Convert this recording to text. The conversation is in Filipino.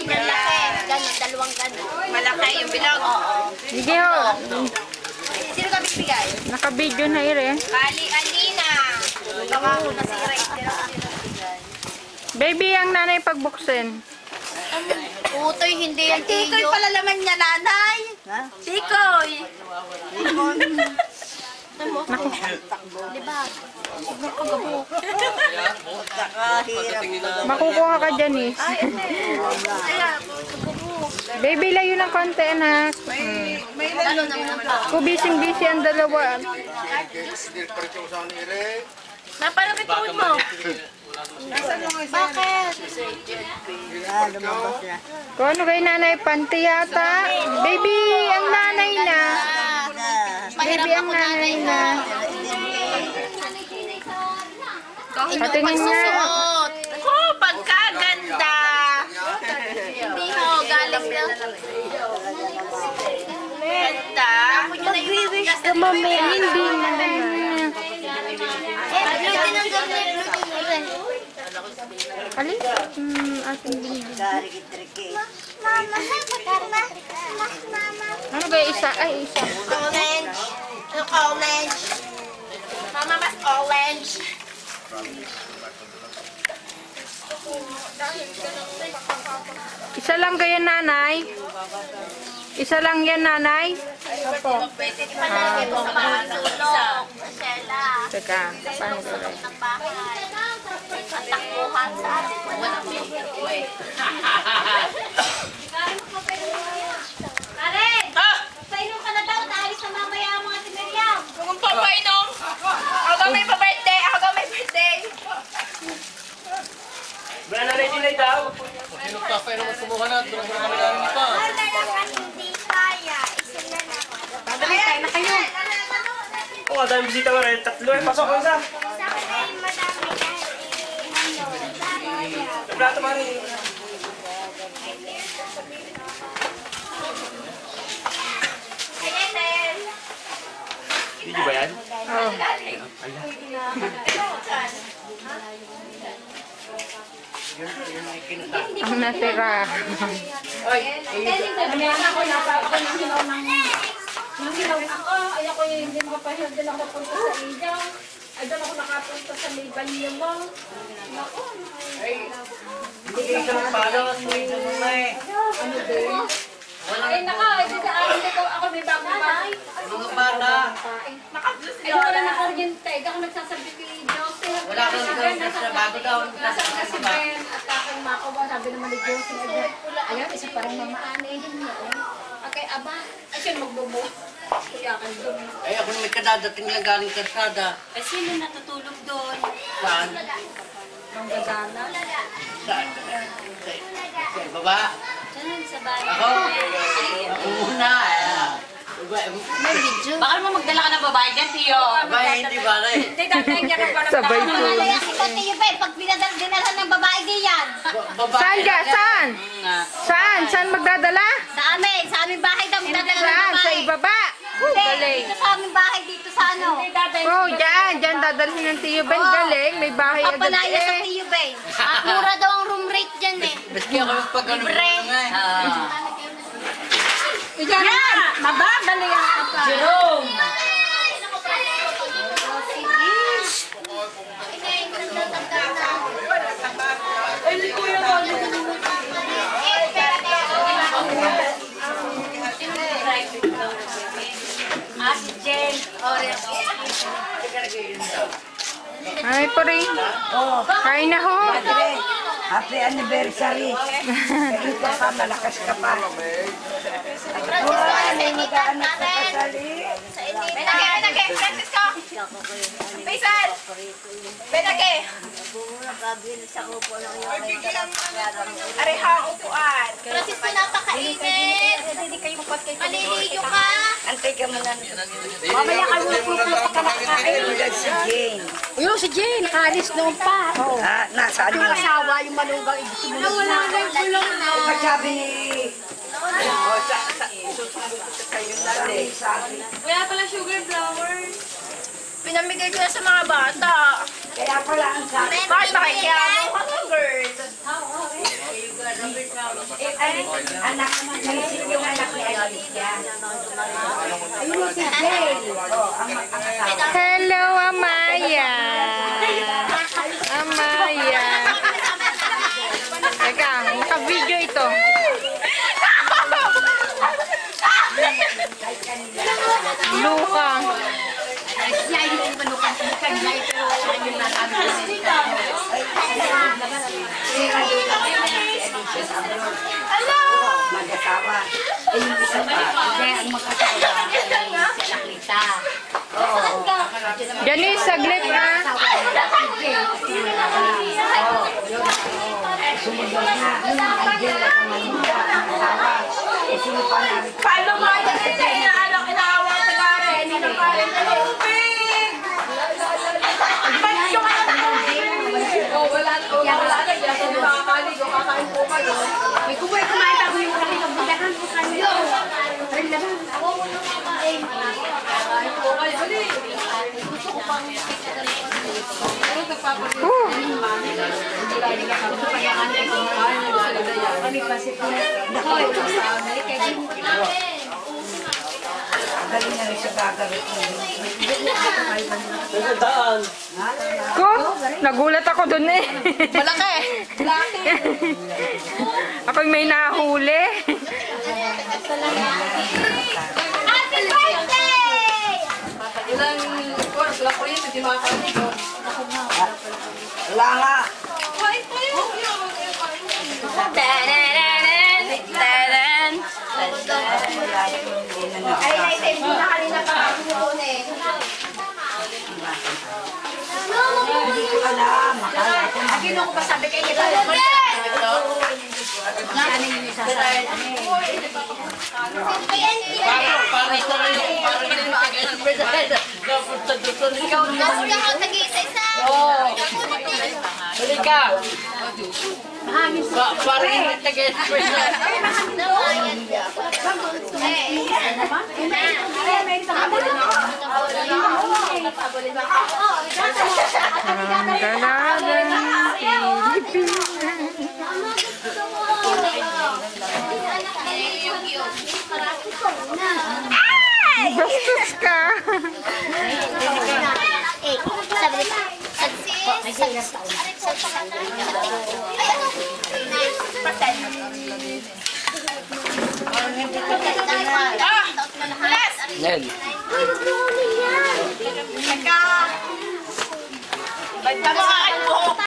malaki. Ganon, dalawang ganon. Malaki yung bilog. Oo. Sige ho. Sino ka bibigay? Naka-video na ire. Alina. Baka ako nasira. Pero sino bibigay? Baby, ang nanay pagbuksin. Utoy, hindi yan Tikoy iyo. pala laman niya, nanay. Tikoy. Diba? Sobrang kagabo. Makukuha ka dyan eh. Baby, layo ng konti, anak. Ano naman po? Kubising-busy ang dalawa. Naparapit mo. Bakit? Kung ano kay nanay, panty yata. Baby, ang nanay na. Baby, ang nanay na. Patingin nga. Oh, pagkaganda. Hindi ho, galing lang. Ganda. Mag-wish ka mamaya. Hindi na. Alin? Ating binibig. Ano kaya isa? Ay, isa. Orange. Orange. Mama, mas orange. Isa lang kaya nanay? Isa lang yan nanay? Pwede ipanalagay mo sa mga sulong. Marcela. Teka, paano ko rin? Ng bahay. At takbuhan sa atin. Walang Karen! Painom ka na daw. Naalis na mamaya ang mga Miriam. Kung papainom. Ako may pa-birthday. Ako may birthday. Wala na rin nilay daw. Sino pa pa naman sumuha na? Doon na kami namin pa. Hindi kaya. Isila na. Madali tayo na kayo. Oo, ang daming bisita ko rin. Tatlo eh. Pasok ko isa. Sakay madami dahil Plato pa rin. Hindi ba yan? Oh. Ang natira. Ay ako hindi makapahirap din ako punta sa Idaw. Ay doon ako nakapunta sa may banyo mo. Hindi kayo sa magpalos. Ano din? Ay naka, hindi ka akin ko ako may bagong bahay. Mga bata. Ay wala na kuryente. Ako nagsasabi kay Joseph. Wala kang nagsasabi sa bago daw. Nasa kasi Ben at aking makawa. Sabi naman ni Joseph. Ayan, isa parang mamaanahin mo. Okay, aba. Ay siya magbubo. Kuya kan doon. Ay, ako may kadadating lang galing kasada. Eh, sino natutulog doon? Saan? Nung gagana. Saan? Sa baba? Diyan sa bahay. Ako? Ako muna. Baka naman magdala ka ng babae dyan, Tiyo. Aba, hindi ba rin? Hindi tatay niya ka parang Sabay po. Malaya si Pati Yubay. Pag dinala ng babae diyan. Saan ka? Saan? Saan? Saan magdadala? Sa amin. Sa aming bahay daw. Dinala ng Saan? Sa babae. ibaba? Hindi. Dito sa aming bahay. Dito sa ano. Oh, dyan. Dyan dadalhin ng Tiyo Ben. Galing. May bahay agad Papalaya sa eh. Pati Yubay. Mura daw ang room rate dyan eh. Maski ako yung pag-ano. Libre. Yan! Mababali ang kapal. Jerome! Si Jen. Ay, pa rin. Kain na ho. Happy anniversary. Ikaw pa, malakas ka pa. May mag-aanak ka kasali. Benake, Francisco. Faisal. Benake. Areha, upuan. Francisco, napakainit. Maliliyo ka. Antay ka muna. Mamaya kayo nagpupunta ka na kakain. Ayun si Jane. Uyong si Jane, nakaalis noon pa. Nasaan Yung yun? asawa, yung malugang ibig mo. Wala na yung bulong na. Sabi ni... Susumbong ka kayo dati. Wala pala sugar flowers. Pinamigay ko na sa mga bata. Kaya pala ang sabi. Bakit makikiyamo ka ng girl? Anak, yung anak ni Alicia. Ayun si Jay. Hello, Amaya. Amaya. Teka, naka-video ito. Luka. Mag-asawa. Eh, yung isa pa. Hindi, ang mag-asawa. Si Laklita. Oo. Janice, saglit ah. Sumunod na. Yung Angel at ang Malinda, ang asawa. Eh, sino pa namin? Paano mo ito nila inaanak, inaawa sa gare? Hindi na pa rin tubig! Bagyo ka na wala na. Diyan sa nakakaligo, kakain po kayo. May kumain bago yung kami ng budahan po kayo. Ay, laban. Kakain po kayo. Dali. Gusto ko pang... Pero nagpapalit. Kami kasi po. Hoy, Galing na rin siya gagawin ko. Daan. Ko, nagulat ako dun eh. Malaki. Ako'y may nahuli. Happy birthday! Ilang course, wala ko yun, hindi makakaligo. Wala nga. Kain kayo. ay, mo na kanina pa ako noon eh. Hindi ko alam. Makala ko na. Gino ko pa sabi kayo. Parang ito rin yung parang ito yung napunta doon. Ikaw Tapos ka ako tag-isa-isa. Balik ka. Parang hindi nag-express na. Bastos ka. Sabi pa. Nel. Teka. Ba't ka makakain mo?